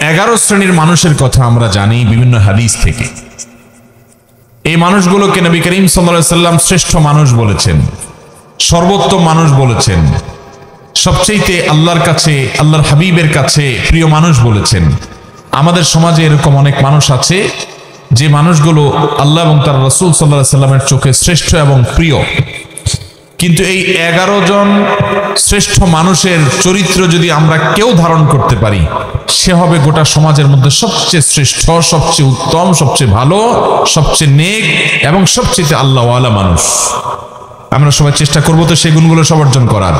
11 শ্রেণীর মানুষের কথা আমরা জানি বিভিন্ন হাদিস থেকে। এই মানুষগুলোকে নবী করিম সাল্লাল্লাহু আলাইহি সাল্লাম শ্রেষ্ঠ মানুষ বলেছেন, সর্বোত্তম মানুষ বলেছেন, সবচেয়ে আল্লাহর কাছে, আল্লাহর হাবিবের কাছে প্রিয় মানুষ বলেছেন। আমাদের সমাজে এরকম অনেক মানুষ আছে যে মানুষগুলো আল্লাহ এবং তার রাসূল সাল্লাল্লাহু আলাইহি সাল্লামের চোখে শ্রেষ্ঠ এবং প্রিয়, কিন্তু এই 11 জন শ্রেষ্ঠ মানুষের চরিত্র যদি আমরা কেউ ধারণ করতে পারি, সে হবে গোটা সমাজের মধ্যে সবচেয়ে শ্রেষ্ঠ, সবচেয়ে উত্তম, সবচেয়ে ভালো, সবচেয়ে নেক এবং সবচেয়ে আল্লাহওয়ালা মানুষ। আমরা সবাই চেষ্টা করব তো সেই গুণগুলো সব অর্জন করার।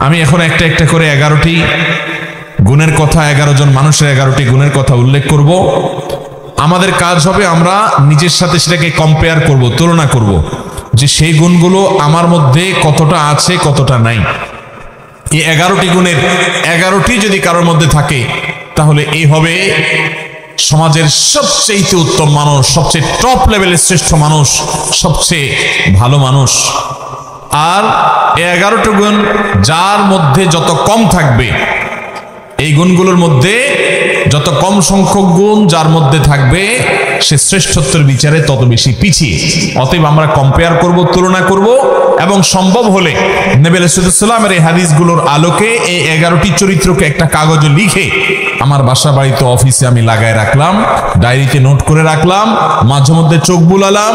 আমি এখন একটা একটা করে 11টি গুণের কথা, 11 জন মানুষের 11টি গুণের কথা উল্লেখ করব। আমাদের কাজ হবে আমরা নিজের সাথে সেটাকে কম্পেয়ার করব, তুলনা করব যে সেই গুণগুলো আমার মধ্যে কতটা আছে, কতটা নাই। এই 11টি গুণের 11টি যদি কারোর মধ্যে থাকে, তাহলে এই হবে সমাজের সবচেয়ে উত্তম মানুষ, সবচেয়ে টপ লেভেলের শ্রেষ্ঠ মানুষ, সবচেয়ে ভালো মানুষ। আর এই 11টি গুণ যার মধ্যে যত কম থাকবে, এই গুণগুলোর মধ্যে যত কম সংখ্যক গুণ যার মধ্যে থাকবে, সে শ্রেষ্ঠত্বের বিচারে তত বেশি পিছিয়ে। অতএব আমরা কম্পেয়ার করব, তুলনা করব এবং সম্ভব হলে নবী আলাইহিস সালামের এই হাদিসগুলোর আলোকে এই 11টি চরিত্রকে একটা কাগজে লিখে আমার বাসা বাড়িতে, অফিসে আমি লাগায় রাখলাম, ডায়েরিতে নোট করে রাখলাম, মাঝে মধ্যে চোখ বুলালাম,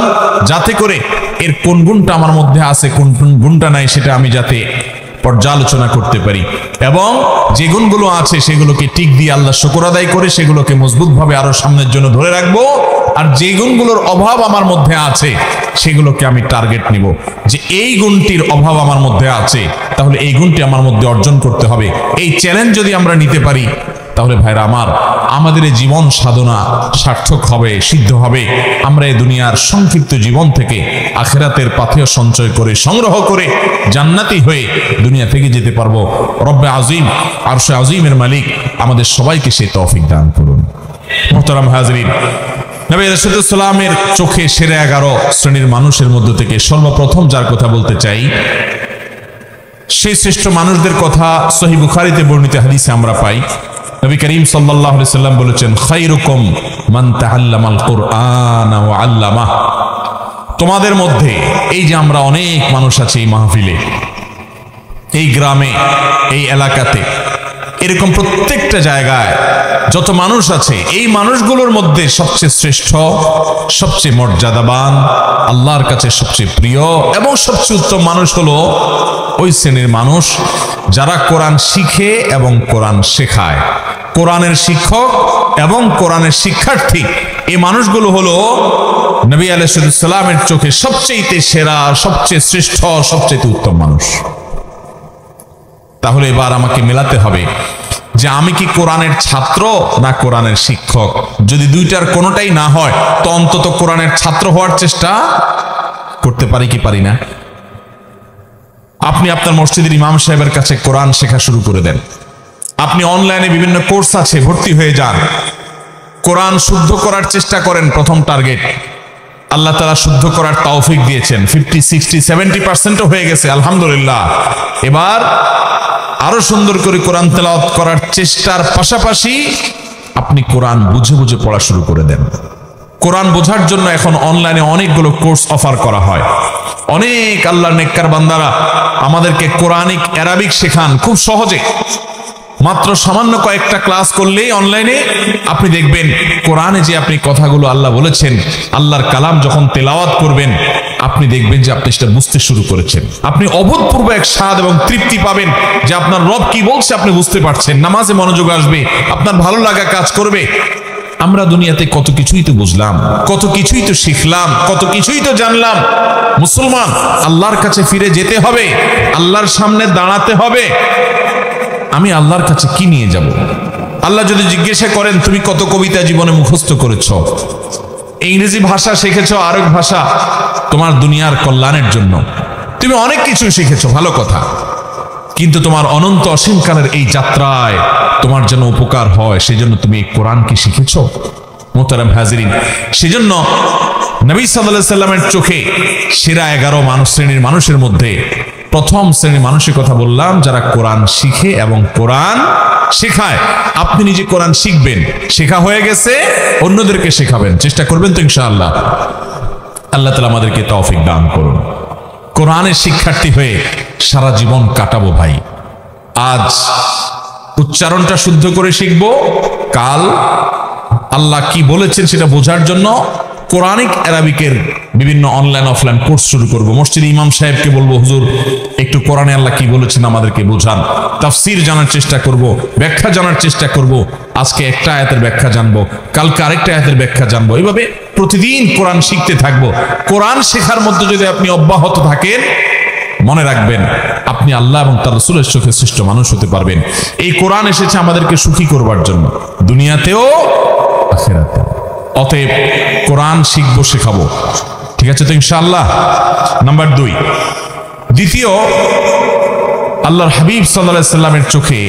যাতে করে এর কোন গুণটা আমার মধ্যে আছে, কোন গুণটা নাই, সেটা আমি যাতে পর্যালোচনা করতে পারি এবং যে গুণগুলো আছে সেগুলোকে টিক দিয়ে আল্লাহ শুকর আদায় করে সেগুলোকে মজবুতভাবে আরো সামনের জন্য ধরে রাখবো। আর যে গুণগুলোর অভাব আমার মধ্যে আছে সেগুলোকে আমি টার্গেট নিব যে এই গুণটির অভাব আমার মধ্যে আছে, তাহলে এই গুণটি আমার মধ্যে অর্জন করতে হবে। এই চ্যালেঞ্জ যদি আমরা নিতে পারি, তাহলে ভাইরা আমার, আমাদের এই জীবন সাধনা সার্থক হবে, সিদ্ধ হবে। আমরা এই দুনিয়ার সংক্ষিপ্ত জীবন থেকে আখিরাতের পাথেয় সঞ্চয় করে, সংগ্রহ করে জান্নাতি হয়ে দুনিয়া থেকে যেতে পারবো। রব্বে আজিম, আরশে আজিমের মালিক আমাদের সবাইকে সেই তৌফিক দান করুন। মুহতারাম হাজরিন, নবী রাসূলুল্লাহ সাল্লামের চোখে সেরা 11 শ্রেণীর মানুষের মধ্যে থেকে সর্বপ্রথম যার কথা বলতে চাই, সেই শ্রেষ্ঠ মানুষদের কথা সহিহ বুখারীতে বর্ণিত হাদিসে আমরা পাই। নবী করিম সাল্লাল্লাহু আলাইহি সাল্লাম বলেছেন, খায়রুকুম মান তাআল্লামাল কুরআন ওয়া আল্লামাহ। তোমাদের মধ্যে এই যে আমরা অনেক মানুষ আছি এই মাহফিলে, এই গ্রামে, এই এলাকাতে, এরকম প্রত্যেকটা জায়গায় যত মানুষ আছে, এই মানুষগুলোর মধ্যে সবচেয়ে শ্রেষ্ঠ, সবচেয়ে মর্যাদাবান, আল্লাহর কাছে সবচেয়ে প্রিয় এবং সবচেয়ে উত্তম মানুষ হলো ওই শ্রেণীর মানুষ যারা কোরআন শিখে এবং কোরআন শেখায়। কোরআনের শিক্ষক এবং কোরআনের শিক্ষার্থী, এই মানুষগুলো হলো নবী আলাইহিস সালামের চোখে সবচেয়ে সেরা, সবচেয়ে শ্রেষ্ঠ, সবচেয়ে উত্তম মানুষ। তাহলে এবার আমাকে মেলাতে হবে যে আমি কি কোরআনের ছাত্র না কোরআনের শিক্ষক। যদি দুইটার কোনোটাই না হয়, তো অন্তত কোরআনের ছাত্র হওয়ার চেষ্টা করতে পারি কি পারি না? আপনি আপনার মসজিদের ইমাম সাহেবের কাছে কোরআন শেখা শুরু করে দেন। আপনি অনলাইনে বিভিন্ন কোর্স আছে, ভর্তি হয়ে যান। কোরআন শুদ্ধ করার চেষ্টা করেন। প্রথম টার্গেট, আল্লাহ তাআলা শুদ্ধ করার তৌফিক দিয়েছেন। 50, 60, 70% হয়ে গেছে, আলহামদুলিল্লাহ। এবার আরো সুন্দর করে কোরআন তেলাওয়াত করার চেষ্টার পাশাপাশি আপনি কোরআন বুঝে বুঝে পড়া শুরু করে দেন। কোরআন বোঝার জন্য এখন অনলাইনে অনেকগুলো কোর্স অফার করা হয়। অনেক আল্লাহর নেককার বান্দারা আমাদেরকে কোরআনিক অ্যারাবিক শেখান খুব সহজে। মাত্র সামান্য কয়েকটা ক্লাস করলেই অনলাইনে আপনি দেখবেন কোরআনে যে আপনি কথাগুলো আল্লাহ বলেছেন, আল্লাহর কালাম যখন তেলাওয়াত করবেন, আপনি দেখবেন যে আপনি সেটা বুঝতে শুরু করেছেন। আপনি অভূতপূর্ব এক স্বাদ এবং তৃপ্তি পাবেন যে আপনার রব কি বলছে আপনি বুঝতে পারছেন। নামাজে মনোযোগ আসবে, আপনার ভালো লাগা কাজ করবে। আমরা দুনিয়াতে কত কিছুই তো বুঝলাম, কত কিছুই তো শিখলাম, কত কিছুই তো জানলাম। মুসলমান, আল্লাহর কাছে ফিরে যেতে হবে, আল্লাহর সামনে দাঁড়াতে হবে। আমি আল্লাহর কাছে কি নিয়ে যাব? আল্লাহ যদি জিজ্ঞাসা করেন তুমি কত কবিতা জীবনে মুখস্থ করেছ, ইংরেজি ভাষা শিখেছ, আরেক ভাষা তোমার দুনিয়ার কল্যাণের জন্য, তুমি অনেক কিছু শিখেছ, ভালো কথা, কিন্তু তোমার অনন্ত অসীমকালের এই যাত্রায় তোমার যেন উপকার হয়, সেজন্য তুমি এই কোরআন কি শিখেছ? মোহতারাম হাজিরিন, সেজন্য নবী সাল্লাল্লাহু আলাইহি সাল্লামের চোখে সেরা 11 শ্রেণীর মানুষের মধ্যে প্রথম শ্রেণীর মানুষের কথা বললাম, যারা কোরআন শিখে এবং কোরআন শেখায়। আপনি নিজে কোরআন শিখবেন, শেখা হয়ে গেছে, অন্যদেরকে শেখাবেন, চেষ্টা করবেন তো ইনশাআল্লাহ। আল্লাহ তাআলা আমাদেরকে তৌফিক দান করুন। কোরআনের শিক্ষার্থী হয়ে সারা জীবন কাটাবো ভাই। আজ উচ্চারণটা শুদ্ধ করে শিখবো, কাল আল্লাহ কি বলেছেন সেটা বোঝার জন্য কোরআনিক আরবিকের বিভিন্ন অনলাইন অফলাইন কোর্স শুরু করব। মসজিদে ইমাম সাহেবকে বলবো, হুজুর একটু কোরআনে আল্লাহ কি বলেছেন আমাদেরকে বোঝান। তাফসীর জানার চেষ্টা করব, ব্যাখ্যা জানার চেষ্টা করব। আজকে একটা আয়াতের ব্যাখ্যা জানবো, কালকে আরেকটা আয়াতের ব্যাখ্যা জানবো। এইভাবে প্রতিদিন কোরআন শিখতে থাকবো। কোরআন শেখার মধ্যে যদি আপনি অব্যাহত থাকেন, মনে রাখবেন আপনি আল্লাহ এবং তার রাসূলের চোখে শ্রেষ্ঠ মানুষ হতে পারবেন। এই কোরআন এসেছে আমাদেরকে সুখী করবার জন্য, দুনিয়াতেও আখিরাতেও। অতএব কোরআন শিখবো, শেখাবো, ঠিক আছে তো ইনশাআল্লাহ। নাম্বার 2, দ্বিতীয়, আল্লাহর হাবিব সাল্লাল্লাহু আলাইহি সাল্লামের চোখে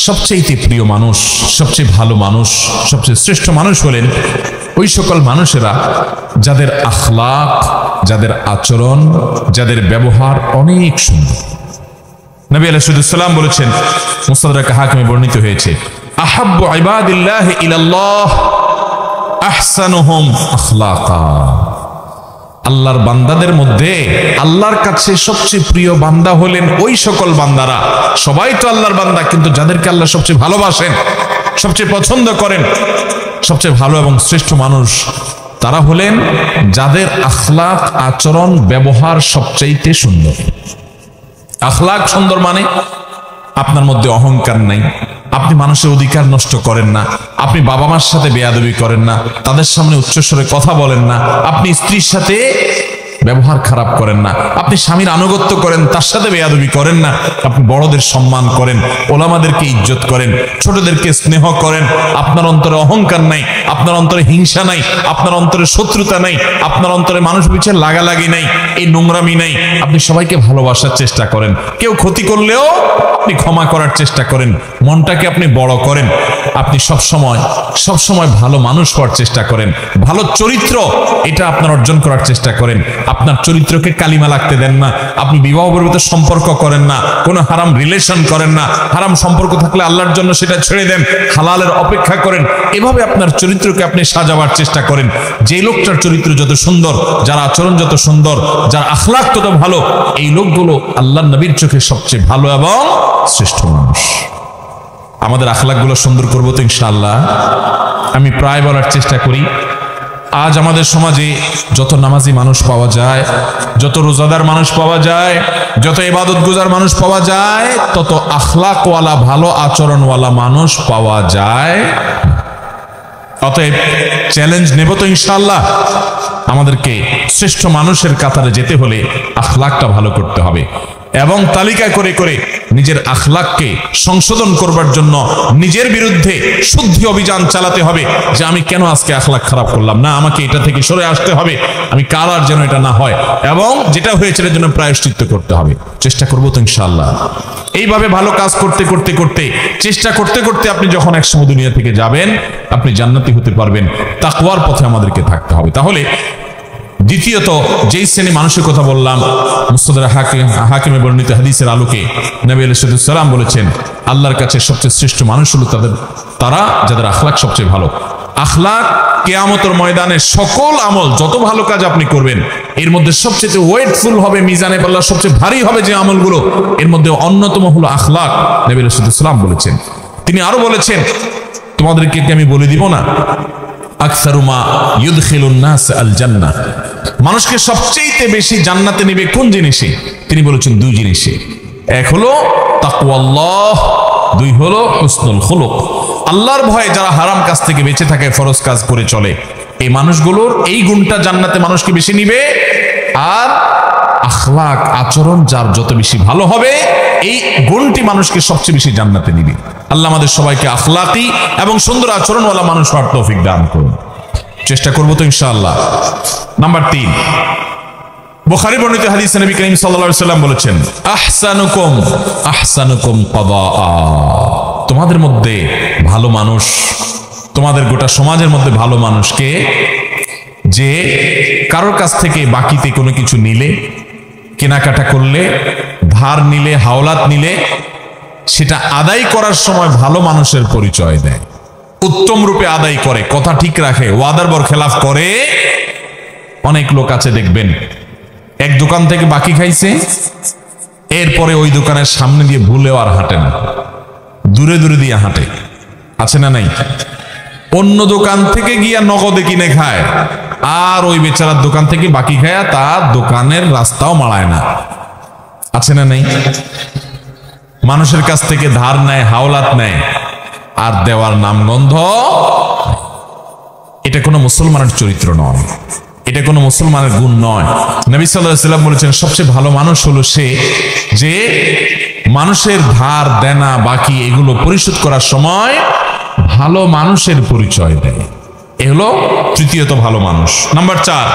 সবচেয়ে প্রিয় মানুষ, সবচেয়ে ভালো মানুষ, সবচেয়ে শ্রেষ্ঠ মানুষ হলেন ওই সকল মানুষেরা যাদের আখলাক, যাদের আচরণ, যাদের ব্যবহার অনেক সুন্দর। নবী আলাইহিস সালাম বলেছেন, মুসনাদ হাকিমে বর্ণিত হয়েছে, আহাব্বু ইবাদিল্লাহি ইলাল্লাহ আহসানুহুম আখলাকা। আল্লাহর বান্দাদের মধ্যে আল্লাহর কাছে সবচেয়ে প্রিয় বান্দা হলেন ওই সকল বান্দারা, সবাই তো আল্লাহর বান্দা, কিন্তু যাদেরকে আল্লাহ সবচেয়ে ভালোবাসেন, সবচেয়ে পছন্দ করেন, সবচেয়ে ভালো এবং শ্রেষ্ঠ মানুষ তারা হলেন যাদের আখলাক, আচরণ, ব্যবহার সবচাইতে সুন্দর। আখলাক সুন্দর মানে আপনার মধ্যে অহংকার নাই, আপনি মানুষের অধিকার নষ্ট করেন না, আপনি বাবা মার সাথে বেয়াদবি করেন না, তাদের সামনে উচ্চস্বরে কথা বলেন না, আপনি স্ত্রীর সাথে ব্যবহার খারাপ করেন না, আপনি স্বামীর আনুগত্য করেন, তার সাথে বেয়াদবি করেন না, আপনি বড়দের সম্মান করেন, ওলামাদেরকে ইজ্জত করেন, ছোটদেরকে স্নেহ করেন, আপনার অন্তরে অহংকার নাই, আপনার অন্তরে হিংসা নাই, আপনার অন্তরে শত্রুতা নাই, আপনার অন্তরে মানুষ পিছে লাগালাগি নাই, এই নোংরামি নাই, আপনি সবাইকে ভালোবাসার চেষ্টা করেন, কেউ ক্ষতি করলেও আপনি ক্ষমা করার চেষ্টা করেন, মনটাকে আপনি বড় করেন, আপনি সবসময় ভালো মানুষ হওয়ার চেষ্টা করেন, ভালো চরিত্র এটা আপনার অর্জন করার চেষ্টা করেন, আপনার চরিত্রকে কালিমা লাগতে দেন না, আপনি বিবাহ পর্যন্ত সম্পর্ক করেন না, কোনো হারাম রিলেশন করেন না, হারাম সম্পর্ক থাকলে আল্লাহর জন্য সেটা ছেড়ে দেন, হালালের অপেক্ষা করেন, এভাবে আপনার চরিত্রকে আপনি সাজাবার চেষ্টা করেন। যে লোকটার চরিত্র যত সুন্দর, যার আচরণ যত সুন্দর, যার আখলাক তত ভালো, এই লোকগুলো আল্লাহর নবীর চোখে সবচেয়ে ভালো এবং শ্রেষ্ঠ মানুষ। আমাদের আখলাকগুলো সুন্দর করবো তো ইনশাআল্লাহ। আমি প্রায় বলার চেষ্টা করি, আজ আমাদের সমাজে যত নামাজি মানুষ পাওয়া যায়, যত রোজাদার মানুষ পাওয়া যায়, যত ইবাদতগুজার মানুষ পাওয়া যায়, তত আখলাকওয়ালা, ভালো আচরণওয়ালা মানুষ পাওয়া যায়। অতএব চ্যালেঞ্জ নেব তো ইনশাআল্লাহ। আমাদেরকে শ্রেষ্ঠ মানুষের কাতারে যেতে হলে আখলাকটা ভালো করতে হবে এবং তালিকা করে করে নিজের আখলাককে সংশোধন করবার জন্য নিজের বিরুদ্ধে শুদ্ধি অভিযান চালাতে হবে, যে আমি কেন আজকে আখলাক খারাপ করলাম, না আমাকে এটা থেকে সরে আসতে হবে, আমি কাল আর যেন এটা না হয়, এবং যেটা হয়েছে এর জন্য প্রায়শ্চিত্ত করতে হবে। চেষ্টা করবো তো ইনশাআল্লাহ। এইভাবে ভালো কাজ করতে করতে করতে, চেষ্টা করতে করতে আপনি যখন একসময় দুনিয়া থেকে যাবেন, আপনি জান্নাতি হতে পারবেন। তাকওয়ার পথে আমাদেরকে থাকতে হবে। তাহলে দ্বিতীয়ত যেই শ্রেণী মানুষের কথা বললাম, মুসনাদ হাকিমে বর্ণিত হাদিসের আলোকে নবী আলাইহিস সালাম বলেছেন, আল্লাহর কাছে সবচেয়ে শ্রেষ্ঠ মানুষ হলো তারা যাদের আখলাক সবচেয়ে ভালো। আখলাক কিয়ামতের ময়দানে সকল আমল, যত ভালো কাজ আপনি করবেন, এর মধ্যে সবচেয়ে ওয়েটফুল হবে, মিজানে পাল্লা সবচেয়ে ভারী হবে যে আমলগুলো, এর মধ্যে অন্যতম হলো আখলাক। নবী আলাইহিস সালাম বলেছেন। তিনি আরো বলেছেন, তোমাদেরকে আমি বলে দিব না, আকসারু মা ইউদখিলুন নাস আল জান্নাহ, মানুষকে সবচেয়ে বেশি জান্নাতে নেবে কোন জিনিসে? তিনি বলেছেন দুই জিনিসে, এক হলো তাকওয়াল্লাহ, দুই হলো হুসনুল খুলুক। আল্লাহর ভয়ে যারা হারাম কাজ থেকে বেঁচে থাকে, ফরজ কাজ করে চলে, এই মানুষগুলোর এই গুণটা জান্নাতে মানুষকে বেশি নিবে। আর আখলাক, আচরণ যার যত বেশি ভালো হবে, এই গুণটি মানুষকে সবচেয়ে বেশি জান্নাতে নিবে। আল্লাহ আমাদের সবাইকে আখলাকি এবং সুন্দর আচরণওয়ালা মানুষ হওয়ার তৌফিক দান করুন। চেষ্টা করবো তো ইনশাআল্লাহ। নাম্বার 3, বুখারী বর্ণিত হাদিসে নবী করিম সাল্লাল্লাহু আলাইহি ওয়াসাল্লাম বলেছেন, আহসানুকুম কাদাআ, তোমাদের মধ্যে ভালো মানুষ, তোমাদের গোটা সমাজের মধ্যে ভালো মানুষকে, যে কারোর কাছ থেকে বাকিতে কোনো কিছু নিলে, কেনাকাটা করলে, ধার নিলে, হাওলাত নিলে সেটা আদায় করার সময় ভালো মানুষের পরিচয় দেয়, উত্তম রূপে আদায় করে, কথা ঠিক রাখে, ওয়াদার বরখেলাফ করে। অনেক লোক আছে দেখবেন, এক দোকান থেকে বাকি খাইছে, এরপরে ওই দোকানের সামনে দিয়ে ভুলেও আর হাঁটে না, দূরে দূরে দিয়ে হাঁটে, আছে না নাই? অন্য দোকান থেকে গিয়া নগদে কিনে খায়, আর ওই বেচারার দোকান থেকে বাকি খায়া তার দোকানের রাস্তাও মাড়ায় না, আছে না নাই? মানুষের কাছ থেকে ধার নেয়, হাওলাত নেয়, আর দেওয়ার নামগন্ধ। এটা কোনো মুসলমানের চরিত্র নয়, এটা কোনো মুসলমানের গুণ নয়। নবী সাল্লাল্লাহু আলাইহি ওয়াসাল্লাম বলেছেন, সবচেয়ে ভালো মানুষ হলো সে যে মানুষের ধার দেনা বাকি এগুলো পরিশোধ করার সময় ভালো মানুষের পরিচয় দেয়। এ হলো তৃতীয়ত ভালো মানুষ। নাম্বার 4,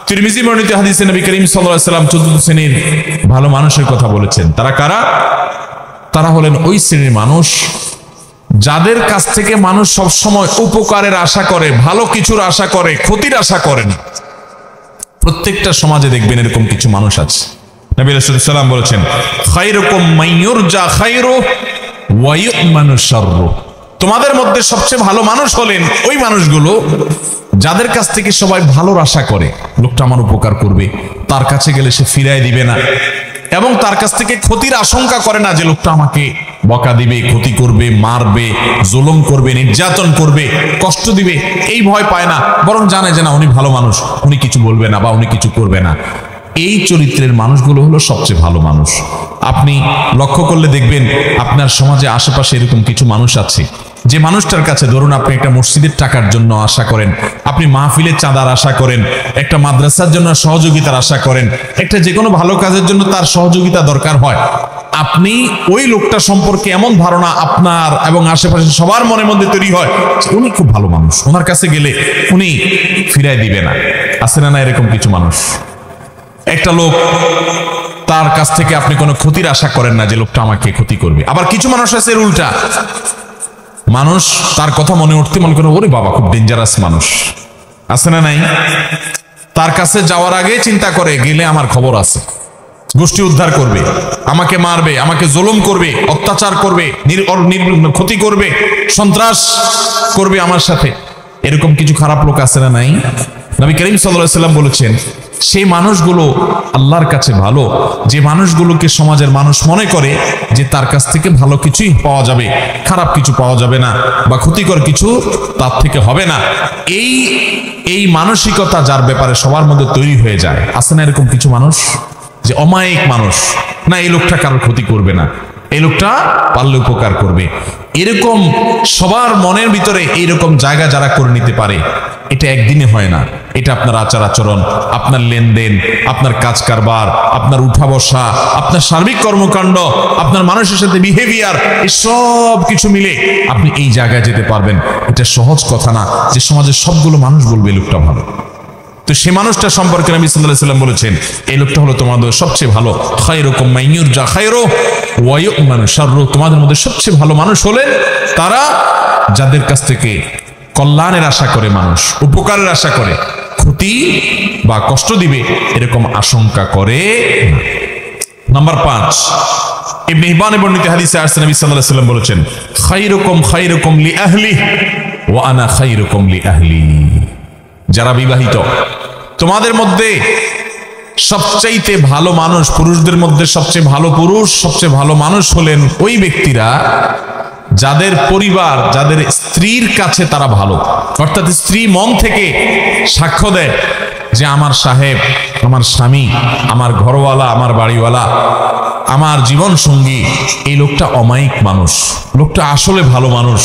তিরমিজি বর্ণিত হাদিসে নবী করিম সাল্লাল্লাহু আলাইহি ওয়াসাল্লাম চতুর্থ শ্রেণীর ভালো মানুষের কথা বলেছেন। তারা কারা? তারা হলেন ওই শ্রেণীর মানুষ যাদের কাছ থেকে মানুষ সবসময় উপকারের আশা করে, ভালো কিছুর আশা করে, ক্ষতির আশা করে না। প্রত্যেকটা সমাজে দেখবেন এরকম কিছু মানুষ আছে। নবী রাসূল সাল্লাল্লাহু আলাইহি ওয়াসাল্লাম বলেছেন, খায়রুকুম মান ইউরজা খায়রু ওয়া ইউমানু শাররু। তোমাদের মধ্যে সবচেয়ে ভালো মানুষ হলেন ওই মানুষগুলো যাদের কাছ থেকে সবাই ভালোর আশা করে, লোকটা আমার উপকার করবে, তার কাছে গেলে সে ফিরায় দিবে না, এবং তার কাছ থেকে ক্ষতির আশঙ্কা করে না যে লোকটা আমাকে বকা দিবে, ক্ষতি করবে, মারবে, জুলুম করবে, নির্যাতন করবে, কষ্ট দিবে, এই ভয় পায় না, বরং জানে যে না উনি ভালো মানুষ, উনি কিছু বলবে না বা উনি কিছু করবে না। এই চরিত্রের মানুষগুলো হলো সবচেয়ে ভালো মানুষ। আপনি লক্ষ্য করলে দেখবেন আপনার সমাজে আশেপাশে এরকম কিছু মানুষ আছে যে মানুষটার কাছে, ধরুন আপনি একটা মসজিদের টাকার জন্য আশা করেন, আপনি মাহফিলের চাঁদার আশা করেন, একটা মাদ্রাসার জন্য সহযোগিতার আশা করেন, একটা যে কোনো ভালো কাজের জন্য তার সহযোগিতা দরকার হয়, আপনি ওই লোকটা সম্পর্কে এমন ধারণা আপনার এবং আশেপাশে সবার মনের মধ্যে তৈরি হয় উনি খুব ভালো মানুষ, ওনার কাছে গেলে উনি ফিরায় দিবে না। আছে না না এরকম কিছু মানুষ? একটা লোক, তার কাছ থেকে আপনি কোনো ক্ষতির আশা করেন না যে লোকটা আমাকে ক্ষতি করবে। আবার কিছু মানুষ আছে এর উল্টা, মানুষ তার কথা মনে উঠতে মনে করে ওরে বাবা খুব ডেঞ্জারাস মানুষ, আছে না নাই? তার কাছে যাওয়ার আগে চিন্তা করে গেলে আমার খবর আছে, গোষ্ঠী উদ্ধার করবে, আমাকে মারবে, আমাকে জুলুম করবে, অত্যাচার করবে, ক্ষতি করবে, সন্ত্রাস করবে আমার সাথে। এরকম কিছু খারাপ লোক আছে না নাই? নবী করিম সাল্লাল্লাহু আলাইহি ওয়াসাল্লাম বলেছেন সেই মানুষগুলো আল্লাহর কাছে ভালো, যে মানুষগুলোকে সমাজের মানুষ মনে করে যে তার কাছ থেকে ভালো কিছুই পাওয়া যাবে, খারাপ কিছু পাওয়া যাবে না বা ক্ষতিকর কিছু তার থেকে হবে না। এই মানসিকতা যার ব্যাপারে সবার মধ্যে তৈরি হয়ে যায়, আছে না এরকম কিছু মানুষ যে অমায়িক মানুষ, না এই লোকটা কারোর ক্ষতি করবে না, এই লোকটা পারলে উপকার করবে। এরকম সবার মনের ভিতরে এইরকম জায়গা যারা করে নিতে পারে, এটা একদিনে হয় না। এটা আপনার আচার আচরণ, আপনার লেনদেন, আপনার কাজ কারবার, আপনার উঠা বসা, আপনার সার্বিক কর্মকাণ্ড, আপনার মানুষের সাথে বিহেভিয়ার, এই সব কিছু মিলে আপনি এই জায়গায় যেতে পারবেন। এটা সহজ কথা না যে সমাজের সবগুলো মানুষ বলবে এই লোকটা ভালো। তো সে মানুষটা সম্পর্কে নবী সাল্লাল্লাহু আলাইহি ওয়াসাল্লাম বলেছেন এই লোকটা হলো তোমাদের সবচেয়ে ভালো। খায়রুকুম মান ইউরজা খায়রু ওয়া ইউমানু শাররু। তোমাদের মধ্যে সবচেয়ে ভালো মানুষ হলেন তারা যাদের কাছ থেকে কল্যাণের আশা করে, মানুষ উপকারের আশা করে, ক্ষতি বা কষ্ট দিবে এরকম আশঙ্কা করে না। নাম্বার 5, ইবনে হিব্বানে বর্ণিত হাদিসে আসছে নবী সাল্লাল্লাহু আলাইহি ওয়াসাল্লাম বলেছেন খায়রুকুম লি আহলি ওয়া আনা খায়রুকুম লি আহলি। যারা বিবাহিত, তোমাদের মধ্যে সবচাইতে ভালো মানুষ, পুরুষদের মধ্যে সবচেয়ে ভালো পুরুষ, সবচেয়ে ভালো মানুষ হলেন ওই ব্যক্তিরা যাদের পরিবার, যাদের স্ত্রীর কাছে তারা ভালো, অর্থাৎ স্ত্রী মন থেকে সাক্ষ্য দেয় যে আমার সাহেব, আমার স্বামী, আমার ঘরওয়ালা, আমার বাড়িওয়ালা, আমার জীবন সঙ্গী, এই লোকটা অমায়িক মানুষ, লোকটা আসলে ভালো মানুষ।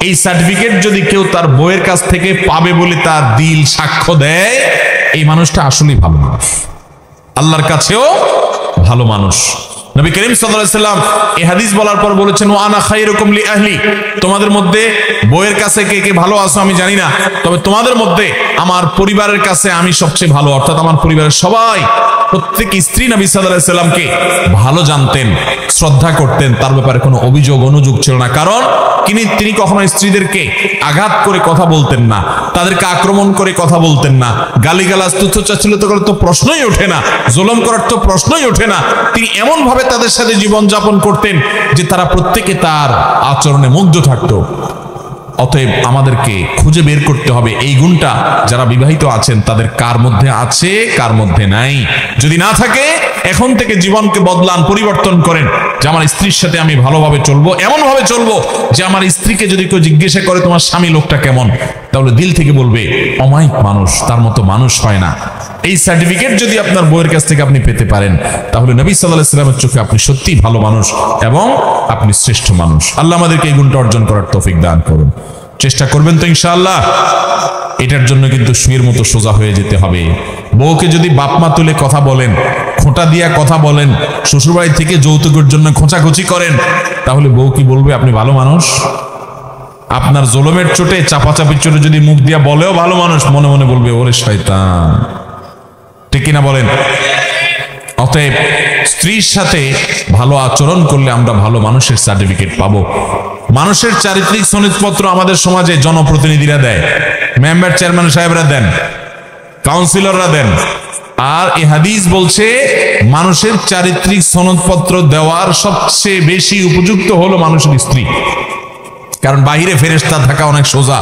এই সার্টিফিকেট যদি কেউ তার বউয়ের কাছ থেকে পাবে বলে তার দিল সাক্ষ্য দেয়, এই মানুষটা আসলেই ভালো মানুষ, আল্লাহর কাছেও ভালো মানুষ। নবী করিম সাল্লাল্লাহু আলাইহি ওয়াসাল্লাম এই হাদিস বলার পর বলেছেন ওয়া আনা খায়রুকুম লি আহলি। তোমাদের মধ্যে বউয়ের কাছে কে কে ভালো আছো আমি জানি না, তবে তোমাদের মধ্যে আমার পরিবারের কাছে আমি সবচেয়ে ভালো, অর্থাৎ আমার পরিবারের সবাই প্রত্যেক স্ত্রী নবী সাল্লাল্লাহু আলাইহি সাল্লামকে ভালো জানতেন, শ্রদ্ধা করতেন, তার ব্যাপারে কোনো অভিযোগ অনুযোগ ছিল না। কারণ তিনি কখনো স্ত্রীদেরকে আঘাত করে কথা বলতেন না, তাদেরকে আক্রমণ করে কথা বলতেন না, গালিগালাজ তুচ্ছতাচ্ছিল্য করার তো প্রশ্নই ওঠে না, জুলুম করার তো প্রশ্নই ওঠে না। তিনি এমন ভাবে তাদের সাথে জীবন যাপন করতেন যে তারা প্রত্যেকে তার আচরণে মুগ্ধ থাকতো। অতএব আমাদেরকে খুঁজে বের করতে হবে এই গুণটা যারা বিবাহিত আছেন তাদের কার মধ্যে আছে, কার মধ্যে নাই। যদি না থাকে এখন থেকে জীবনকে বদলান, পরিবর্তন করেন যে আমার স্ত্রীর সাথে আমি ভালোভাবে চলবো, এমন ভাবে চলবো যে আমার স্ত্রীকে যদি কেউ জিজ্ঞাসা করে তোমার স্বামী লোকটা কেমন, তাহলে দিল থেকে বলবে অমায়িক মানুষ, তার মতো মানুষ হয় না। এই সার্টিফিকেট যদি আপনার বউয়ের কাছ থেকে আপনি পেতে পারেন তাহলে নবী সাল্লাল্লাহু আলাইহি ওয়াসাল্লামের চোখে আপনি সত্যিই ভালো মানুষ এবং আপনি শ্রেষ্ঠ মানুষ। আল্লাহ আমাদেরকে এই গুণটা অর্জন করার তৌফিক দান করুন। চেষ্টা করবেন তো ইনশাআল্লাহ। এটার জন্য কিন্তু সুয়ের মতো সোজা হয়ে যেতে হবে। বউকে যদি বাপ মা তুলে কথা বলেন, খোঁটা দিয়া কথা বলেন, শ্বশুরবাড়ি থেকে যৌতুকের জন্য খোঁচাখুচি করেন, তাহলে বউ কি বলবে আপনি ভালো মানুষ? আপনার জুলুমের চোটে, চাপাচাপির চোটে যদি মুখ দিয়া বলেও ভালো মানুষ, মনে মনে বলবে ওরে শয়তান। ঠিক কিনা বলেন? অতএব স্ত্রীর সাথে ভালো আচরণ করলে আমরা ভালো মানুষের সার্টিফিকেট পাবো। মানুষের চারিত্রিক সনদপত্র আমাদের সমাজে জনপ্রতিনিধিরা দেয়, মেম্বার চেয়ারম্যান সাহেবরা দেন, কাউন্সিলররা দেন। আর এই হাদিস বলছে মানুষের চারিত্রিক সনদপত্র দেওয়ার সবচেয়ে বেশি উপযুক্ত হলো মানুষের স্ত্রী। কারণ বাহিরে ফেরেশতা থাকা অনেক সোজা,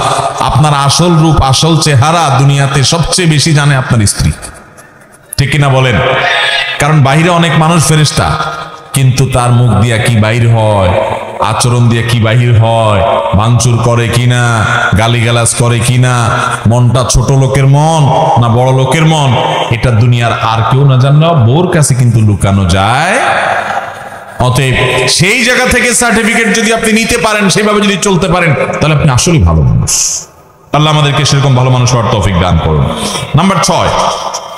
আপনার আসল রূপ, আসল চেহারা দুনিয়াতে সবচেয়ে বেশি জানে আপনার স্ত্রী। ঠিক কিনা বলেন? কারণ বাহিরে অনেক মানুষ ফেরেশতা, কিন্তু তার মুখ দিয়া কি বাহির হয়, আচরণ দিয়ে কি বাহির হয়, ভাঙচুর করে কিনা, গালিগালাজ করে কিনা, মনটা ছোট লোকের মন না বড় লোকের মন, এটা দুনিয়ার আর কেউ না জানলেও বউর কাছে কিন্তু লুকানো যায়। অতএব সেই জায়গা থেকে সার্টিফিকেট যদি আপনি নিতে পারেন, সেভাবে যদি চলতে পারেন, তাহলে আপনি আসলেই ভালো মানুষ। আল্লাহ আমাদেরকে সেরকম ভালো মানুষ হওয়ার তৌফিক দান করুন। নাম্বার 6,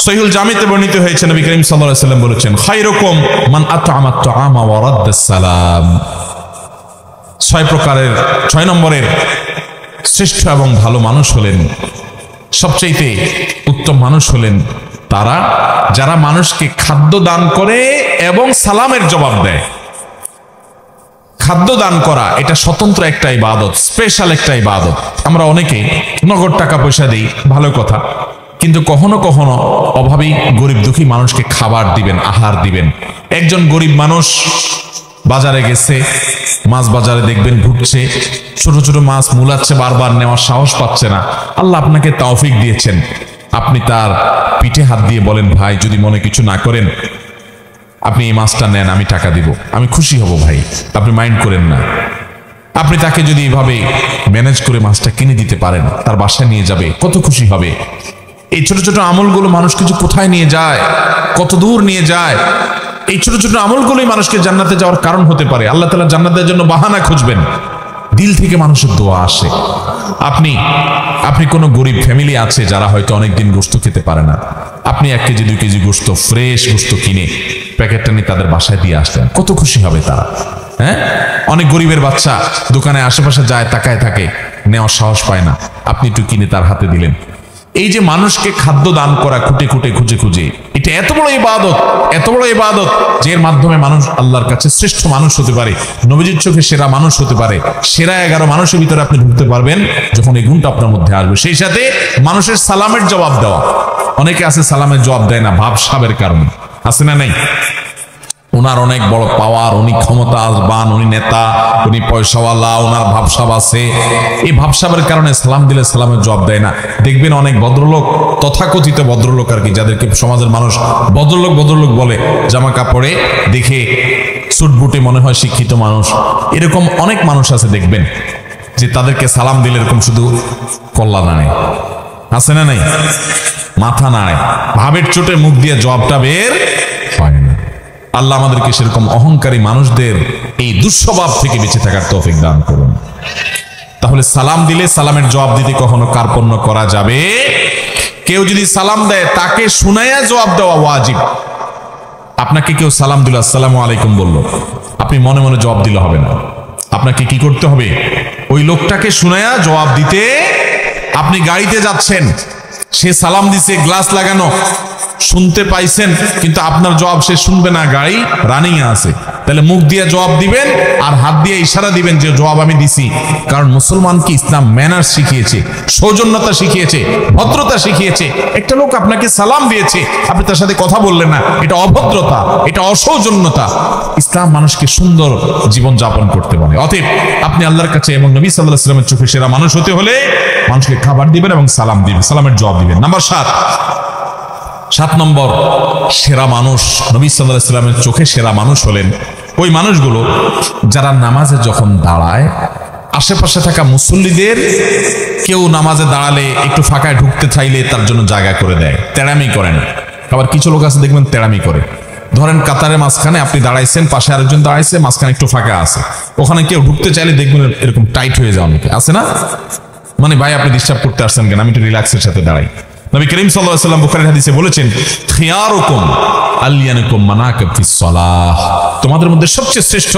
সহিহুল জামিতে বর্ণিত হয়েছে নবী করিম সাল্লাল্লাহু আলাইহি ওয়াসাল্লাম বলেছেন, খায়রুকুম মান আত'আমা আত-তা'আমা ওয়া রাদ্দাস সালাম। 6 নম্বরের শ্রেষ্ঠ এবং ভালো মানুষ হলেন, সবচেয়ে উত্তম মানুষ হলেন তারা যারা মানুষকে খাদ্য দান করে এবং সালামের জবাব দেয়। খাদ্য দান করা এটা স্বতন্ত্র একটা ইবাদত, স্পেশাল একটা ইবাদত। আমরা অনেকে নগদ টাকা পয়সা দিই, ভালো কথা, কিন্তু কখনো কখনো অভাবী গরিব দুঃখী মানুষকে খাবার দিবেন, আহার দিবেন। একজন গরিব মানুষ বাজারে গেছে, মাছ বাজারে দেখবেন ঘুরছে, ছোট ছোট মাছ মুলাচ্ছে, বারবার নেওয়ার সাহস পাচ্ছে না। আল্লাহ আপনাকে তৌফিক দিয়েছেন, আপনি তার পিঠে হাত দিয়ে বলেন, ভাই যদি মনে কিছু না করেন আপনি এই মাছটা নেন, আমি টাকা দিব, আমি খুশি হব ভাই, আপনি মাইন্ড করেন না। আপনি তাকে যদি এভাবে ম্যানেজ করে মাছটা কিনে দিতে পারেন, তার বাসায় নিয়ে যাবে, কত খুশি হবে। এই ছোট ছোট আমলগুলো মানুষ কিছু কোথায় নিয়ে যায়, কত দূর নিয়ে যায়। এই ছোট ছোট আমলগুলোই মানুষকে জান্নাতে যাওয়ার কারণ হতে পারে। আল্লাহ তাআলা জান্নাতের জন্য বাহানা খুঁজবেন, দিল থেকে মানুষের দোয়া আসে। আপনি কোনো গরিব ফ্যামিলি আছে যারা হয়তো অনেকদিন গোশত খেতে পারে না, আপনি 1 কেজি 2 কেজি গোশত, ফ্রেশ গোশত কিনে প্যাকেটটা নিয়ে তাদের বাসায় দিয়ে আসলেন, কত খুশি হবে তারা। হ্যাঁ, অনেক গরিবের বাচ্চা দোকানে আশেপাশে যায়, তাকায় থাকে, নেওয়ার সাহস পায় না, আপনি একটু কিনে তার হাতে দিলেন। এই যে মানুষকে খাদ্য দান করা, খুঁটে খুঁটে খুঁজে খুঁজে, এটা এত বড় ইবাদত, এত বড় ইবাদত, যে এর মাধ্যমে মানুষ আল্লাহর কাছে শ্রেষ্ঠ মানুষ হতে পারে, নবীজির চোখে সেরা মানুষ হতে পারে। সেরা 11 মানুষের ভিতরে আপনি ঢুকতে পারবেন যখন এই গুণটা আপনার মধ্যে আসবে। সেই সাথে মানুষের সালামের জবাব দেওয়া। অনেকে আছে সালামের জবাব দেয় না ভাবসাবের কারণে, আছে না নাই? ওনার অনেক বড় পাওয়ার, উনি ক্ষমতাবান, উনি নেতা, উনি পয়সাওয়ালা, ওনার ভাবসাব আছে, এই ভাবসাবের কারণে সালাম দিলে সালামের জবাব দেয় না। দেখবেন অনেক ভদ্রলোক, তথাকথিত ভদ্রলোক আর কি, যাদেরকে সমাজের মানুষ ভদ্রলোক ভদ্রলোক বলে, জামা কাপড়ে দেখে সুট বুটে মনে হয় শিক্ষিত মানুষ, এরকম অনেক মানুষ আছে দেখবেন যে তাদেরকে সালাম দিলে এরকম শুধু কল্লা নাড়ে, আছে না নাই? মাথা নাড়ে, ভাবের চোটে মুখ দিয়ে জবাবটা বের হয় না। আল্লাহ আমাদেরকে সেরকম অহংকারী মানুষদের এই দুঃস্বভাব থেকে বেঁচে থাকার তৌফিক দান করুন। তাহলে সালাম দিলে সালামের জবাব দিতে কখনো কার্পণ্য করা যাবে? কেউ যদি সালাম দেয় তাকে শুনাইয়া জবাব দেওয়া ওয়াজিব। আপনাকে কেউ সালাম দিল, আসসালামু আলাইকুম বলল, আপনি মনে মনে জবাব দিলে হবে না। আপনাকে কি করতে হবে? ওই লোকটাকে শুনাইয়া জবাব দিতে। আপনি গাড়িতে যাচ্ছেন, সে সালাম দিছে, গ্লাস লাগানো, শুনতে পাইছেন কিন্তু আপনার জবাব সে শুনবে না, গাড়ি রানিং আছে, তাহলে মুখ দিয়ে জবাব দিবেন আর হাত দিয়ে ইশারা দিবেন যে জবাব আমি দিছি। কারণ মুসলমানকে ইসলাম ম্যানার্স শিখিয়েছে, সৌজন্যতা শিখিয়েছে, ভদ্রতা শিখিয়েছে। একটা লোক আপনাকে সালাম দিয়েছে, আপনি তার সাথে কথা বললেন না, এটা অভদ্রতা, এটা অসৌজন্যতা। ইসলাম মানুষকে সুন্দর জীবন যাপন করতে বলে। অতএব আপনি আল্লাহর কাছে এবং নবী সাল্লাল্লাহু আলাইহি ওয়াসাল্লামের চোখে সেরা মানুষ হতে হলে মানুষকে খাবার দিবেন এবং সালাম দিবেন, সালামের জবাব দিবেন। নাম্বার 7 নম্বর সেরা মানুষ, নবী সাল্লাল্লাহু আলাইহি ওয়াসাল্লামের চোখে সেরা মানুষ হলেন ওই মানুষগুলো যারা নামাজে যখন দাঁড়ায় আশেপাশে থাকা মুসল্লিদের কেউ নামাজে দাঁড়ালে একটু ফাঁকায় ঢুকতে চাইলে তার জন্য জায়গা করে দেয়, তেড়ামি করে না। আবার কিছু লোক আছে দেখবেন তেড়ামি করে। ধরেন কাতারের মাঝখানে আপনি দাঁড়াইছেন, পাশে আরেকজন দাঁড়াইছে, মাঝখানে একটু ফাঁকা আছে, ওখানে কেউ ঢুকতে চাইলে দেখবেন এরকম টাইট হয়ে যাওয়া অনেকে আছে না, মানে ভাই আপনি ডিস্টার্ব করতে আসছেন কেন, আমি একটু রিল্যাক্সের সাথে দাঁড়াই। নবী করিম সাল্লাল্লাহু আলাইহি ওয়াসাল্লাম বুখারীর হাদিসে বলেছেন, খিয়ারুকুম আলিয়ানুকুম মানাকিব ফিস সালাহ, তোমাদের মধ্যে সবচেয়ে শ্রেষ্ঠ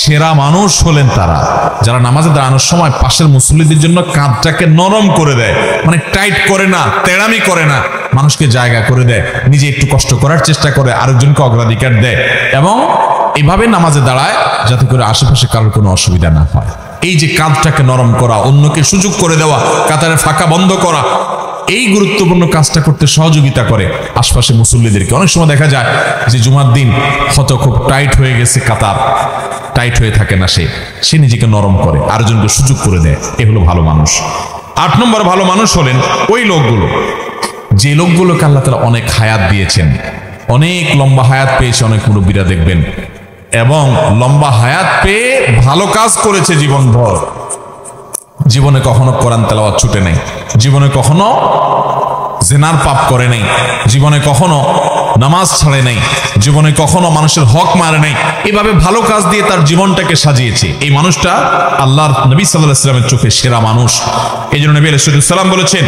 সেরা মানুষ হলেন তারা যারা নামাজে দাঁড়ানোর সময় পাশের মুসল্লিদের জন্য কাঁধটাকে নরম করে দেয়, মানে টাইট করে না, তেড়ামি করে না, মানুষকে জায়গা করে দেয়, নিজে একটু কষ্ট করার চেষ্টা করে, আরেকজনকে অগ্রাধিকার দেয় এবং এভাবে নামাজে দাঁড়ায় যাতে করে আশেপাশে কারোর কোনো অসুবিধা না হয়। এই যে কাঁধটাকে নরম করা, অন্যকে সুযোগ করে দেওয়া, কাতারের ফাঁকা বন্ধ করা, এই গুরুত্বপূর্ণ কাজটা করতে সহযোগিতা করে আশপাশে মুসল্লিদেরকে। অনেক সময় দেখা যায় যে জুমার দিন হয়তো খুব টাইট হয়ে গেছে, কাতার টাইট হয়ে থাকে না, সে নিজেকে নরম করে, আরেকজনকে সুযোগ করে দেয়, এ হলো ভালো মানুষ। 8 নম্বর ভালো মানুষ হলেন ওই লোকগুলো যে লোকগুলোকে আল্লাহ তাআলা অনেক হায়াত দিয়েছেন, অনেক লম্বা হায়াত পেয়েছে অনেক মুরব্বীরা দেখবেন, এবং লম্বা হায়াত পেয়ে ভালো কাজ করেছে জীবনভর, জীবনে কখনো কোরআন তেলাওয়াত ছুটে নাই, জীবনে কখনো জিনার পাপ করে নাই, জীবনে কখনো নামাজ ছাড়ে নাই, জীবনে কখনো মানুষের হক মারে নাই, এভাবে ভালো কাজ দিয়ে তার জীবনটাকে সাজিয়েছে। এই মানুষটা আল্লাহর নবী সাল্লাল্লাহু আলাইহি ওয়াসাল্লামের চোখে সেরা মানুষ। এই জন্য নবী আলাইহিস সালাম বলেছেন,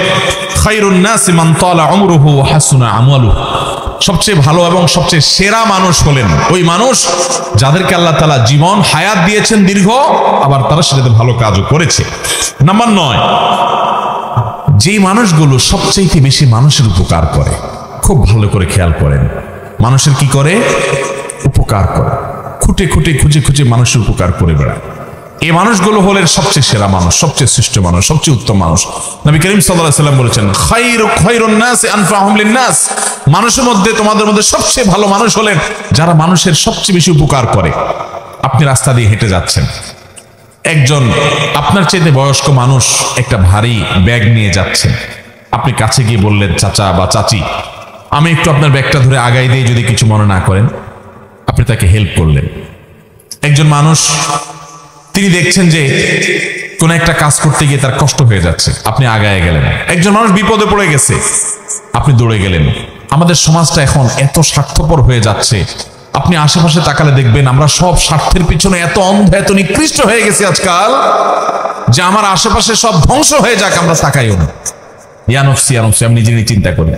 খায়রুন নাসি মান তালা উমরুহু ওয়া হাসুনা আমালুহু, সবচেয়ে ভালো এবং সবচেয়ে সেরা মানুষ হলেন ওই মানুষ যাদেরকে আল্লাহ তাআলা জীবন হায়াত দিয়েছেন দীর্ঘ, আবার তারা সেটাতে ভালো কাজও করেছে। নাম্বার 9, যে মানুষগুলো সবচেয়ে বেশি মানুষের উপকার করে, খুব ভালো করে খেয়াল করেন, মানুষের কি করে? উপকার করে, খুঁটে খুঁটে খুঁজে খুঁজে মানুষের উপকার করে বেড়ায়। এই মানুষগুলো হলেন সবচেয়ে সেরা মানুষ, সবচেয়ে শ্রেষ্ঠ মানুষ, সবচেয়ে উত্তম মানুষ। নবী করিম সাল্লাল্লাহু আলাইহি ওয়াসাল্লাম বলেছেন, খায়রুন নাসি আনফাহুম লিন-নাস, মানুষের মধ্যে তোমাদের মধ্যে সবচেয়ে ভালো মানুষ হলেন যারা মানুষের সবচেয়ে বেশি উপকার করে। আপনি রাস্তা দিয়ে হেঁটে যাচ্ছেন, একজন আপনার চাইতে বয়স্ক মানুষ একটা ভারী ব্যাগ নিয়ে যাচ্ছেন, আপনি কাছে গিয়ে বললেন, চাচা বা চাচি আমি একটু আপনার ব্যাগটা ধরে আগাই দিয়ে, যদি কিছু মনে না করেন, আপনি তাকে হেল্প করলেন। একজন মানুষ তিনি দেখছেন যে কোন একটা কাজ করতে গিয়ে তার কষ্ট হয়ে যাচ্ছে, আপনি আগায় গেলেন। একজন মানুষ বিপদে পড়ে গেছে, আপনি দৌড়ে গেলেন। আমাদের সমাজটা এখন এত স্বার্থপর হয়ে যাচ্ছে, আপনি আশেপাশে তাকালে দেখবেন আমরা সব স্বার্থের পিছনে এত অন্ধ, এত নিকৃষ্ট হয়ে গেছি আজকাল, যে আমার আশেপাশে সব ধ্বংস হয়ে যাক আমরা তাকাইও না। ইয়ানফসি আমি নিজে চিন্তা করি।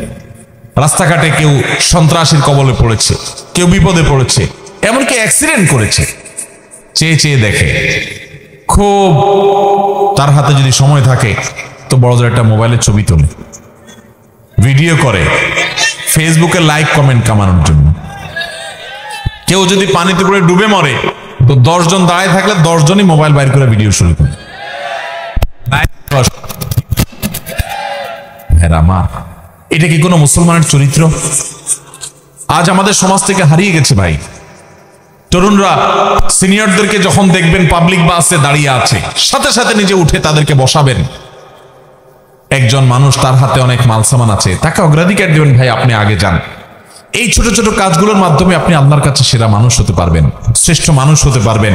রাস্তাঘাটে কেউ সন্ত্রাসীর কবলে পড়েছে, কেউ বিপদে পড়েছে, এমনকি অ্যাক্সিডেন্ট করেছে, চেয়ে চেয়ে দেখে। খুব তার হাতে যদি সময় থাকে তো বড় একটা মোবাইলে ছবি তোলে, ভিডিও করে, ফেসবুকে লাইক কমেন্ট কামানোর জন্য। কেউ যদি পানিতে পড়ে ডুবে মরে তো 10 জন দাঁড়ায় থাকলে 10 জনই মোবাইল বাইর করে ভিডিও শুরু করে। এটা কি কোনো মুসলমানের চরিত্র? আজ আমাদের সমাজ থেকে হারিয়ে গেছে ভাই। তরুণরা সিনিয়রদেরকে যখন দেখবেন পাবলিক বাসে দাঁড়িয়ে আছে, সাথে সাথে নিজে উঠে তাদেরকে বসাবেন। একজন মানুষ তার হাতে অনেক মালসামান আছে, তাকে অগ্রাধিকার দিবেন, ভাই আপনি আগে যান। এই ছোট ছোট কাজগুলোর মাধ্যমে আপনি আল্লাহর কাছে সেরা মানুষ হতে পারবেন, শ্রেষ্ঠ মানুষ হতে পারবেন,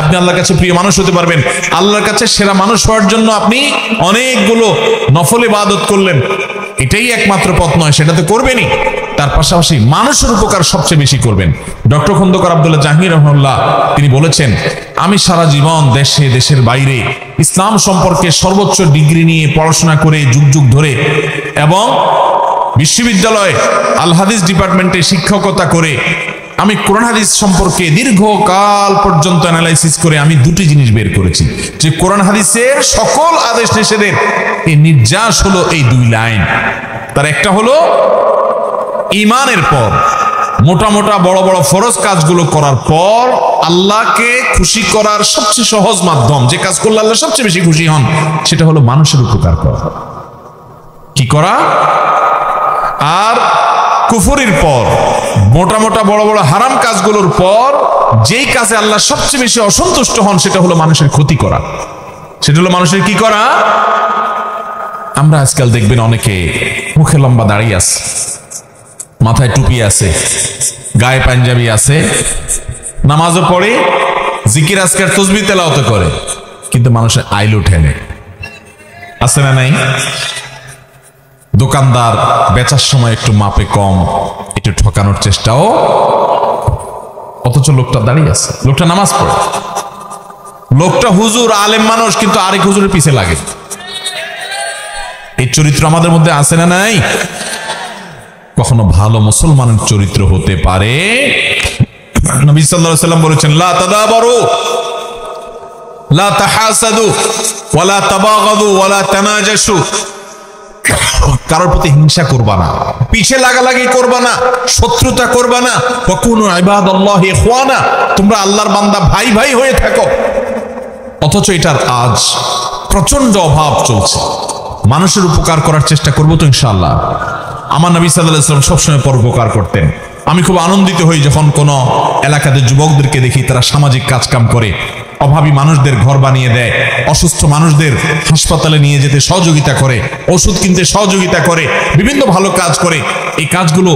আপনি আল্লাহর কাছে প্রিয় মানুষ হতে পারবেন। আল্লাহর কাছে সেরা মানুষ হওয়ার জন্য আপনি অনেকগুলো নফল ইবাদত করলেন, এটাই একমাত্র পথ নয়, সেটা তো করবেনই, তার পাশাপাশি মানুষের উপকার সবচেয়ে বেশি করবেন। ডক্টর খন্দকার আব্দুল্লাহ জাহাঙ্গীর রাহিমাহুল্লাহ তিনি বলেছেন, আমি সারা জীবন দেশে দেশের বাইরে ইসলাম সম্পর্কে সর্বোচ্চ ডিগ্রি নিয়ে পড়াশোনা করে যুগ যুগ ধরে এবং বিশ্ববিদ্যালয়ে আল হাদিস ডিপার্টমেন্টে শিক্ষকতা করে আমি কোরআন হাদিস সম্পর্কে দীর্ঘকাল পর্যন্ত অ্যানালাইসিস করে আমি দুটি জিনিস বের করেছি, যে কোরআন হাদিসের সকল আদেশ নিষেধের এই নির্যাস হলো এই 2 লাইন। তার একটা হলো ঈমানের পর, মোটা মোটা বড় বড় ফরজ কাজগুলো করার পর আল্লাহকে খুশি করার সবচেয়ে সহজ মাধ্যম, যে কাজ করলে আল্লাহ সবচেয়ে বেশি খুশি হন, সেটা হলো মানুষের উপকার করা। কি করা? আর কুফরির পর, মোটা মোটা বড় বড় হারাম কাজগুলোর পর যেই কাজে আল্লাহ সবচেয়ে বেশি অসন্তুষ্ট হন, সেটা হলো মানুষের ক্ষতি করা। সেটা হলো মানুষের কি করা? আমরা আজকাল দেখবেন অনেকে মুখে লম্বা দাড়ি আছে, মাথায় টুপি আছে, গায়ে পাঞ্জাবি আছে, নামাজও পড়ে, জিকির আজকার তসবিহ তেলাওয়াত করে, কিন্তু মানুষের আইল ওঠে না। আছে না নাই? দোকানদার বেচার সময় একটু মাপে কম, একটু ঠকানোর চেষ্টাও, অথচ লোকটা দাঁড়িয়ে আছে, লোকটা নামাজ পড়ে, লোকটা হুজুর আলেম মানুষ, কিন্তু আরেক হুজুরের পিছে লাগে। এই চরিত্র আমাদের মধ্যে আছে না নাই? কখনো ভালো মুসলমানের চরিত্র হতে পারে? নবী সাল্লাল্লাহু আলাইহি ওয়াসাল্লাম বলেছেন, লা তাদাবারু লা তাহাসাদু ওয়ালা তাবাগাদু ওয়ালা তানাজাসু। কারোর প্রতি হিংসা করবা না, পিছে লাগালাগি করবা না, শত্রুতা করবা না। ওয়াকুনু ইবাদাল্লাহি ইখওয়ানা, তোমরা আল্লাহর বান্দা ভাই ভাই হয়ে থাকো। অথচ এটার আজ প্রচন্ড অভাব চলছে। মানুষের উপকার করার চেষ্টা করবো তো ইনশাআল্লাহ। আমার নবী সাল্লাল্লাহু আলাইহি ওয়াসাল্লাম সবসময় পরোপকার করতেন। আমি খুব আনন্দিত হই যখন কোনো এলাকাতে যুবকদেরকে দেখি তারা সামাজিক কাজকাম করে, অভাবী মানুষদের ঘর বানিয়ে দেয়, অসুস্থ মানুষদের হাসপাতালে নিয়ে যেতে সহযোগিতা করে, ওষুধ কিনতে সহযোগিতা করে, বিভিন্ন ভালো কাজ করে। এই কাজগুলো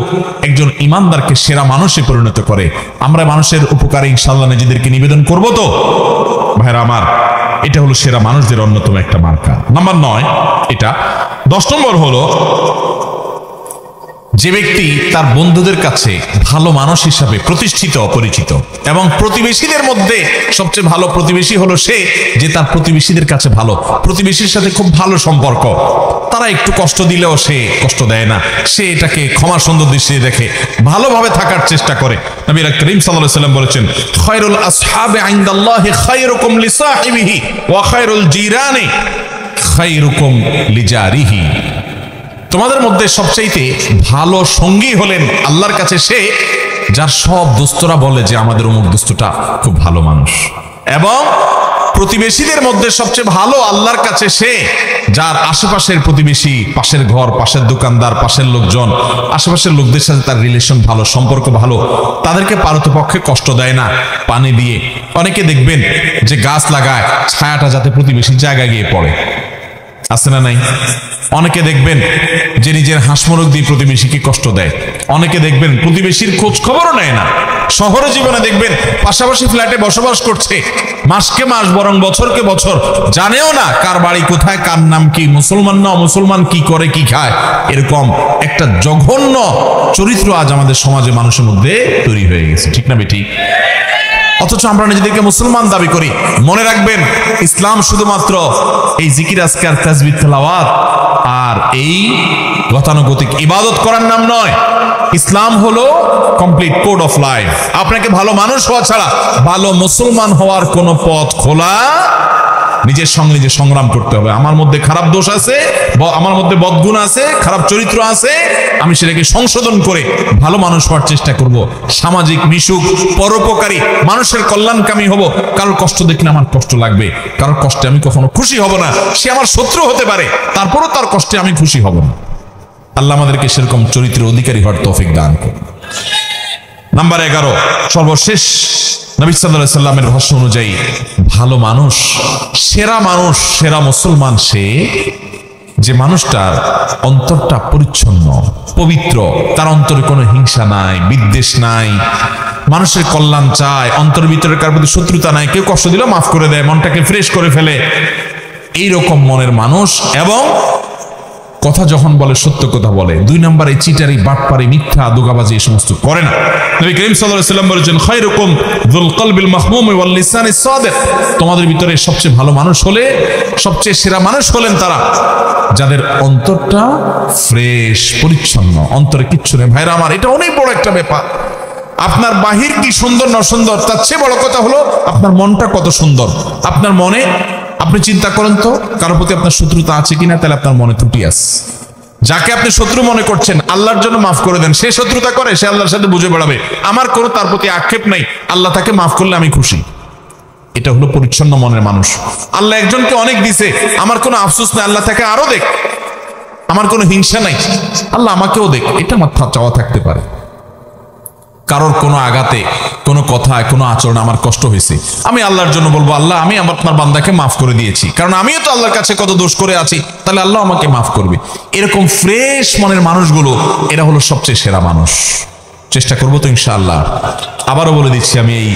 একজন ইমানদারকে সেরা মানুষে পরিণত করে। আমরা মানুষের উপকারে ইনশাআল্লাহ নিজেদেরকে নিবেদন করব তো ভাইরা আমার। এটা হলো সেরা মানুষদের অন্যতম একটা মার্কা। নাম্বার 9 এটা। 10 নম্বর হলো যে ব্যক্তি তার বন্ধুদের কাছে ভালো মানুষ হিসাবে প্রতিষ্ঠিত, পরিচিত, এবং প্রতিবেশীদের মধ্যে সবচেয়ে ভালো প্রতিবেশী হলো সে যে তার প্রতিবেশীদের কাছে ভালো, প্রতিবেশীর সাথে খুব ভালো সম্পর্ক। তারা একটু কষ্ট দিলেও সে কষ্ট দেয় না, সে এটাকে ক্ষমা সুন্দর দৃষ্টিতে দেখে, ভালোভাবে থাকার চেষ্টা করে। নবী করিম সাল্লাল্লাহু আলাইহি ওয়াসাল্লাম বলেছেন, খায়রুল আসহাবি ইনদাল্লাহি খায়রুকুম লিসাহিবিহি ওয়া খায়রুল জিরানি খায়রুকুম লিজারিহি। তোমাদের মধ্যে সবচাইতে ভালো সঙ্গী হলেন আল্লাহর কাছে সে যার সব দোস্তরা বলে যে আমাদের অমুক দোস্তটা খুব ভালো মানুষ, এবং প্রতিবেশীদের মধ্যে সবচেয়ে ভালো আল্লাহর কাছে সে যার আশেপাশের প্রতিবেশী, পাশের ঘর, পাশের দোকানদার, পাশের লোকজন, আশেপাশের লোকদের সাথে তার রিলেশন ভালো, সম্পর্ক ভালো, তাদেরকে পারতপক্ষে কষ্ট দেয় না পানি দিয়ে। অনেকে দেখবেন যে গাছ লাগায় ছায়াটা যাতে প্রতিবেশীর জায়গায় গিয়ে পড়ে, আছে না নাই? অনেকে দেখবেন যে নিজের হাঁসমরক দিয়ে প্রতিবেশীকে কষ্ট দেয়। অনেকে দেখবেন প্রতিবেশীর খোঁজ খবরও নেয় না। শহরে জীবনে দেখবেন পাশাপাশি ফ্ল্যাটে বসবাস করছে, মাসকে মাস বরং বছরকে বছর, জানেও না কার বাড়ি কোথায়, কার নাম কি, মুসলমান না মুসলমান, কি করে কি খায়। এরকম একটা জঘন্য চরিত্র আজ আমাদের সমাজে মানুষের মধ্যে তৈরি হয়ে গেছে, ঠিক না বেঠিক? অথচ আমরা নিজেদেরকে মুসলমান দাবি করি। মনে রাখবেন, ইসলাম শুধুমাত্র এই জিকির আজকার তাসবিহ তেলাওয়াত আর এই গতানুগতিক ইবাদত করার নাম নয়। ইসলাম হলো কমপ্লিট কোড অফ লাইফ। আপনাকে ভালো মানুষ হওয়া ছাড়া ভালো মুসলমান হওয়ার কোনো পথ খোলা, নিজের সঙ্গে নিজে সংগ্রাম করতে হবে। আমার মধ্যে খারাপ দোষ আছে, আমার মধ্যে বদগুণ আছে, খারাপ চরিত্র আছে, আমি সেটাকে সংশোধন করে ভালো মানুষ হওয়ার চেষ্টা করব। সামাজিক মিশুক, পরোপকারী, মানুষের কল্যাণকামী হব। কারোর কষ্ট দেখলে আমার কষ্ট লাগবে, কারোর কষ্টে আমি কখনো খুশি হব না। সে আমার শত্রু হতে পারে, তারপরও তার কষ্টে আমি খুশি হব না। আল্লাহ আমাদেরকে সেরকম চরিত্রের অধিকারী হওয়ার তৌফিক দান করুন। নাম্বার 11, সর্বশেষ, নবী সাল্লাল্লাহু আলাইহি ওয়াসাল্লামের ভাষ্য অনুযায়ী ভালো মানুষ, সেরা মানুষ, সেরা মুসলমান সে যে মানুষটার অন্তরটা পরিচ্ছন্ন, পবিত্র, তার অন্তরে কোনো হিংসা নাই, বিদ্বেষ নাই, মানুষের কল্যাণ চায়, অন্তরের ভিতরে কার প্রতি শত্রুতা নাই, কেউ কষ্ট দিলেও মাফ করে দেয়, মনটাকে ফ্রেশ করে ফেলে, এইরকম মনের মানুষ। এবং কথা যখন বলে সত্য কথা বলে। 2 নম্বরে চিটারি, বাটপারি, মিথ্যা, দোগাবাজি এই সমস্ত করে না। নবী করিম সাল্লাল্লাহু আলাইহি ওয়াসাল্লাম বলেছেন, খায়রুকুম যুল কলবিল মাহমুম ওয়াল লিসানিস সাদিক। তোমাদের ভিতরে সবচেয়ে ভালো মানুষ হলে, সবচেয়ে সেরা মানুষ হলেন তারা যাদের অন্তরটা ফ্রেশ, পরিচ্ছন্ন, অন্তরে কিচ্ছু নেই। ভাইরা আমার, এটা অনেক বড় একটা ব্যাপার। আপনার বাহির কি সুন্দর না সুন্দর, তার চেয়ে বড় কথা হলো আপনার মনটা কত সুন্দর। আপনার মনে, আপনি চিন্তা করেন তো, কারোর প্রতি আপনার শত্রুতা আছে কিনা, তাহলে আপনার মনে ত্রুটি আছে। যাকে আপনি শত্রু মনে করছেন আল্লাহর জন্য মাফ করে দেন। সে শত্রুতা করে, সে আল্লাহর সাথে বুঝে বেড়াবে, আমার কোনো তার প্রতি আক্ষেপ নাই, আল্লাহ তাকে মাফ করলে আমি খুশি। এটা হলো পরিচ্ছন্ন মনের মানুষ। আল্লাহ একজনকে অনেক দিছে, আমার কোনো আফসোস নাই, আল্লাহ তাকে আরো দেখ, আমার কোনো হিংসা নাই, আল্লাহ আমাকেও দেখ, এটা আমার চাওয়া থাকতে পারে। কারোর কোনো আঘাতে, কোনো কথায়, কোনো আচরণ আমার কষ্ট হয়েছে, আমি আল্লাহর জন্য বলবো আল্লাহ আমি আপনার বান্দাকে মাফ করে দিয়েছি, কারণ আমিও তো আল্লাহর কাছে কত দোষ করে আছি, তাহলে আল্লাহ আমাকে মাফ করবে। এরকম ফ্রেশ মনের মানুষগুলো এরা হলো সবচেয়ে সেরা মানুষ। চেষ্টা করবো তো ইনশাআল্লাহ। আবারও বলে দিচ্ছি, আমি এই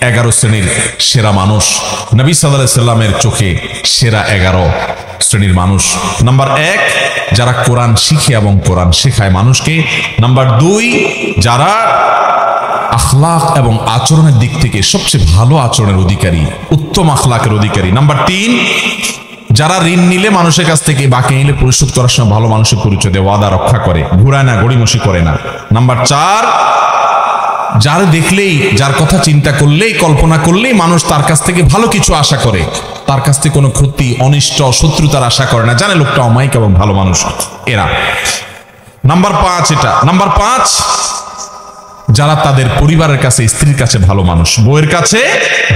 11 শ্রেণীর সেরা মানুষ, নবী সাল্লাল্লাহু আলাইহি সাল্লামের চোখে সেরা 11 শ্রেণীর মানুষ। নাম্বার 1, যারা কোরআন শিখে এবং কোরআন শেখায় মানুষকে। নাম্বার 2, যারা আখলাক এবং আচরণের দিক থেকে সবচেয়ে ভালো আচরণের অধিকারী, উত্তম আখলাকের অধিকারী। নাম্বার 3, যারা ঋণ নিলে মানুষের কাছ থেকে বাকি নিলে পরিশোধ করার সময় ভালো মানুষের পরিচয় দেয়, ওয়াদা রক্ষা করে, ঘুরায় না, গড়িমসি করে না। নাম্বার 4, যার দেখলেই, যার কথা চিন্তা করলেই, কল্পনা করলেই মানুষ তার কাছ থেকে ভালো কিছু আশা করে, তার কাছ থেকে কোনো ক্ষতি, অনিষ্ট, শত্রুতার আশা করে না, জানে লোকটা অমায়িক এবং ভালো মানুষ এরা। নাম্বার 5 এটা। নাম্বার 5, যারা তাদের পরিবারের কাছে, স্ত্রীর কাছে ভালো মানুষ, বউয়ের কাছে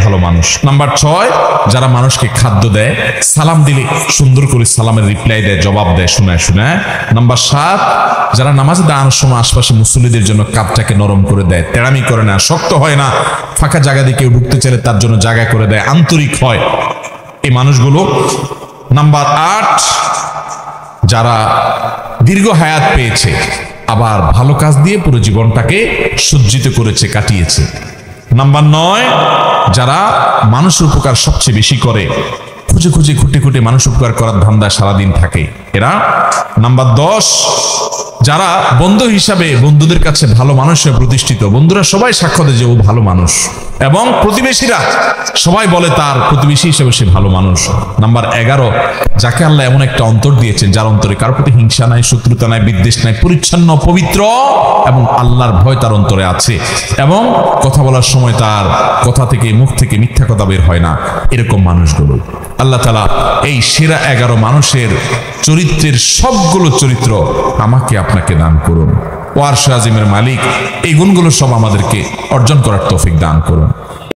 ভালো মানুষ। নাম্বার 6, যারা মানুষকে খাদ্য দেয়, সালাম দিলে সুন্দর করে সালামের রিপ্লাই দেয়, জবাব দেয় শোনায় শোনায়। নাম্বার 7, যারা নামাজে দাঁড়ানোর সময় আশপাশে মুসল্লিদের জন্য কাপটাকে নরম করে দেয়, তেড়ামি করে না, শক্ত হয় না, ফাঁকা জায়গা দিয়ে কেউ ঢুকতে চাইলে তার জন্য জায়গা করে দেয়, আন্তরিক হয় এই মানুষগুলো। নাম্বার 8, যারা দীর্ঘ হায়াত পেয়েছে, আবার ভালো কাজ দিয়ে পুরো জীবনটাকে সজ্জিত করেছে, কাটিয়েছে। নাম্বার 9, যারা মানুষের উপকার সবচেয়ে বেশি করে, খুঁজে খুঁজে খুঁটে খুঁটে মানুষ উপকার করার ধান্দায় সারাদিন থাকে এরা। নাম্বার 10, যারা বন্ধু হিসাবে বন্ধুদের কাছে ভালো মানুষের প্রতিষ্ঠিত, বন্ধুরা সবাই সাক্ষ্য দেয় যে ও ভালো মানুষ, এবং প্রতিবেশীরা সবাই বলে তার প্রতিবেশী হিসেবে সে ভালো মানুষ। নাম্বার 11, যাকে আল্লাহ এমন একটা অন্তর দিয়েছেন যার অন্তরে কারোর প্রতি হিংসা নাই, শত্রুতা নাই, বিদ্বেষ নাই, পরিচ্ছন্ন, পবিত্র এবং আল্লাহর ভয় তার অন্তরে আছে, এবং কথা বলার সময় তার কথা থেকে, মুখ থেকে মিথ্যা কথা বের হয় না। এরকম মানুষগুলো আল্লাহ তাআলা এই সেরা 11 মানুষের চরিত্রের সবগুলো চরিত্র আমাকে আপনাকে দান করুন। ও আরশ আজিমের মালিক এই গুণগুলো সব আমাদেরকে অর্জন করার তৌফিক দান করুন।